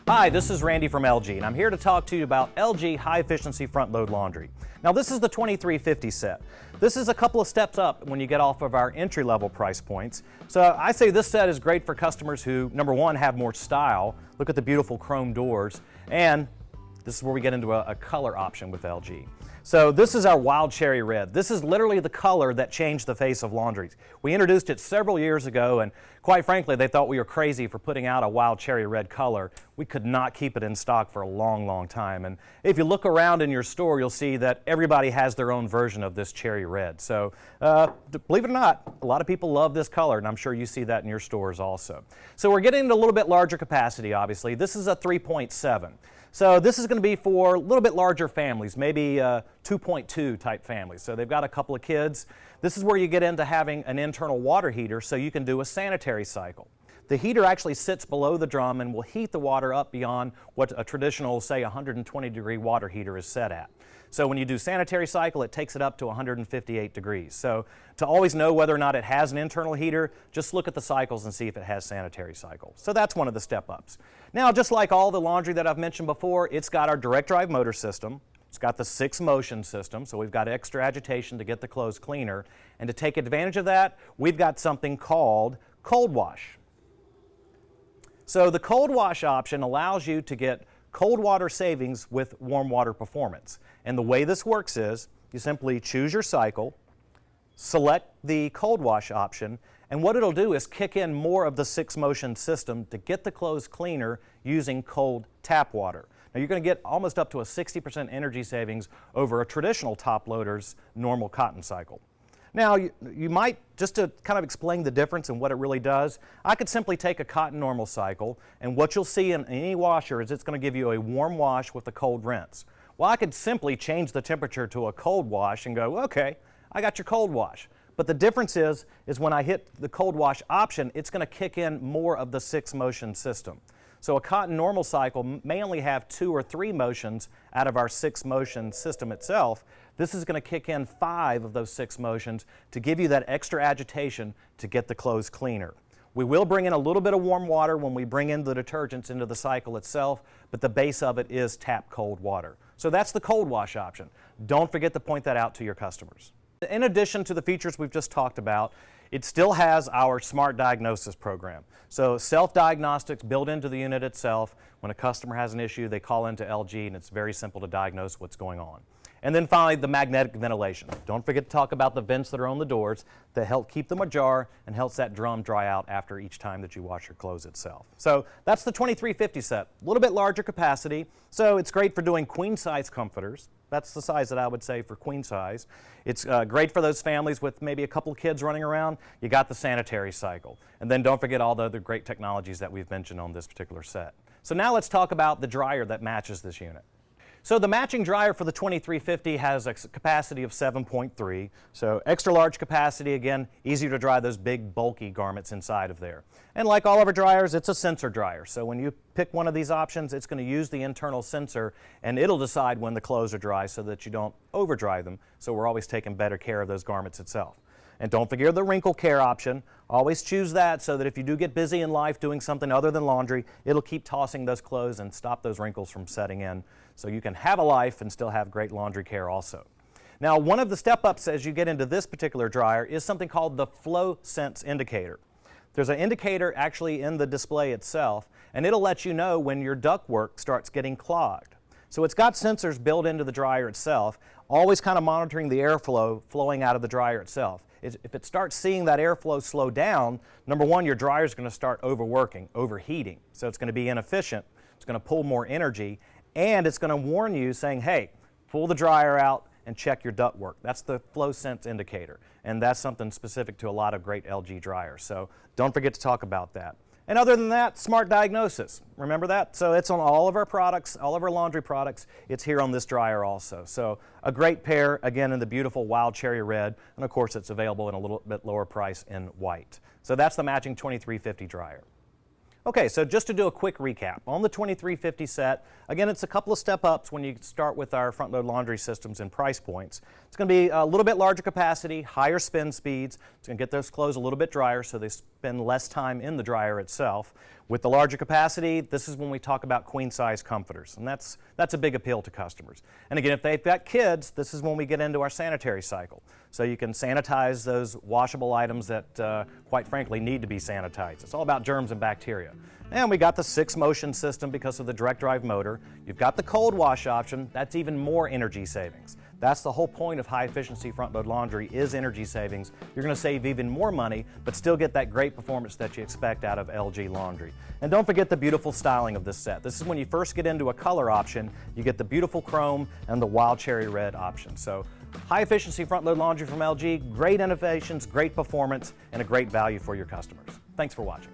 Hi, this is Randy from LG, and I'm here to talk to you about LG High Efficiency Front Load Laundry. Now, this is the 2350 set. This is a couple of steps up when you get off of our entry-level price points. So I say this set is great for customers who, number one, have more style. Look at the beautiful chrome doors, and this is where we get into a color option with LG. So this is our Wild Cherry Red. This is literally the color that changed the face of laundries. We introduced it several years ago, and quite frankly, they thought we were crazy for putting out a Wild Cherry Red color. We could not keep it in stock for a long, long time. And if you look around in your store, you'll see that everybody has their own version of this Cherry Red. So believe it or not, a lot of people love this color, and I'm sure you see that in your stores also. So we're getting into a little bit larger capacity, obviously. This is a 3.7. So this is going to be for a little bit larger families, maybe 2.2 type families. So they've got a couple of kids. This is where you get into having an internal water heater so you can do a sanitary cycle. The heater actually sits below the drum and will heat the water up beyond what a traditional, say, 120-degree water heater is set at. So when you do sanitary cycle, it takes it up to 158 degrees. So to always know whether or not it has an internal heater, just look at the cycles and see if it has sanitary cycle. So that's one of the step-ups. Now, just like all the laundry that I've mentioned before, it's got our direct drive motor system. It's got the 6-motion system, so we've got extra agitation to get the clothes cleaner. And to take advantage of that, we've got something called cold wash. So the cold wash option allows you to get cold water savings with warm water performance. And the way this works is you simply choose your cycle, select the cold wash option, and what it'll do is kick in more of the 6-motion system to get the clothes cleaner using cold tap water. Now you're going to get almost up to a 60% energy savings over a traditional top loader's normal cotton cycle. Now, you might, just to kind of explain the difference and what it really does, I could simply take a cotton normal cycle, and what you'll see in any washer is it's going to give you a warm wash with a cold rinse. Well, I could simply change the temperature to a cold wash and go, okay, I got your cold wash. But the difference is when I hit the cold wash option, it's going to kick in more of the 6-motion system. So a cotton normal cycle may only have 2 or 3 motions out of our 6-motion system itself. This is going to kick in 5 of those 6 motions to give you that extra agitation to get the clothes cleaner. We will bring in a little bit of warm water when we bring in the detergents into the cycle itself, but the base of it is tap cold water. So that's the cold wash option. Don't forget to point that out to your customers. In addition to the features we've just talked about, it still has our smart diagnosis program. So self-diagnostics built into the unit itself. When a customer has an issue, they call into LG, and it's very simple to diagnose what's going on. And then finally, the magnetic ventilation. Don't forget to talk about the vents that are on the doors that help keep them ajar and helps that drum dry out after each time that you wash your clothes itself. So that's the 2350 set. A little bit larger capacity, so it's great for doing queen-size comforters. That's the size that I would say for queen size. It's great for those families with maybe a couple of kids running around. You got the sanitary cycle. And then don't forget all the other great technologies that we've mentioned on this particular set. So now let's talk about the dryer that matches this unit. So the matching dryer for the 2350 has a capacity of 7.3. So extra large capacity, again, easier to dry those big bulky garments inside of there. And like all of our dryers, it's a sensor dryer. So when you pick one of these options, it's going to use the internal sensor, and it'll decide when the clothes are dry so that you don't over dry them. So we're always taking better care of those garments itself. And don't forget the wrinkle care option. Always choose that so that if you do get busy in life doing something other than laundry, it'll keep tossing those clothes and stop those wrinkles from setting in. So you can have a life and still have great laundry care also. Now, one of the step-ups as you get into this particular dryer is something called the Flow Sense indicator. There's an indicator actually in the display itself, and it'll let you know when your ductwork starts getting clogged. So it's got sensors built into the dryer itself, always kind of monitoring the airflow flowing out of the dryer itself. If it starts seeing that airflow slow down, number one, your dryer is going to start overworking, overheating. So it's going to be inefficient, it's going to pull more energy, and it's going to warn you saying, hey, pull the dryer out and check your ductwork. That's the Flow Sense indicator, and that's something specific to a lot of great LG dryers. So don't forget to talk about that. And other than that, smart diagnosis. Remember that? So it's on all of our products, all of our laundry products. It's here on this dryer also. So a great pair, again, in the beautiful Wild Cherry Red. And of course, it's available in a little bit lower price in white. So that's the matching 2350 dryer. Okay, so just to do a quick recap, on the 2350 set, again, it's a couple of step-ups when you start with our front-load laundry systems and price points. It's going to be a little bit larger capacity, higher spin speeds. It's going to get those clothes a little bit drier so they spend less time in the dryer itself. With the larger capacity, this is when we talk about queen size comforters, and that's a big appeal to customers. And again, if they've got kids, this is when we get into our sanitary cycle. So you can sanitize those washable items that, quite frankly, need to be sanitized. It's all about germs and bacteria. And we got the 6-motion system because of the direct drive motor. You've got the cold wash option. That's even more energy savings. That's the whole point of high efficiency front load laundry is energy savings. You're going to save even more money, but still get that great performance that you expect out of LG Laundry. And don't forget the beautiful styling of this set. This is when you first get into a color option, you get the beautiful chrome and the wild cherry red option. So high efficiency front load laundry from LG, great innovations, great performance, and a great value for your customers. Thanks for watching.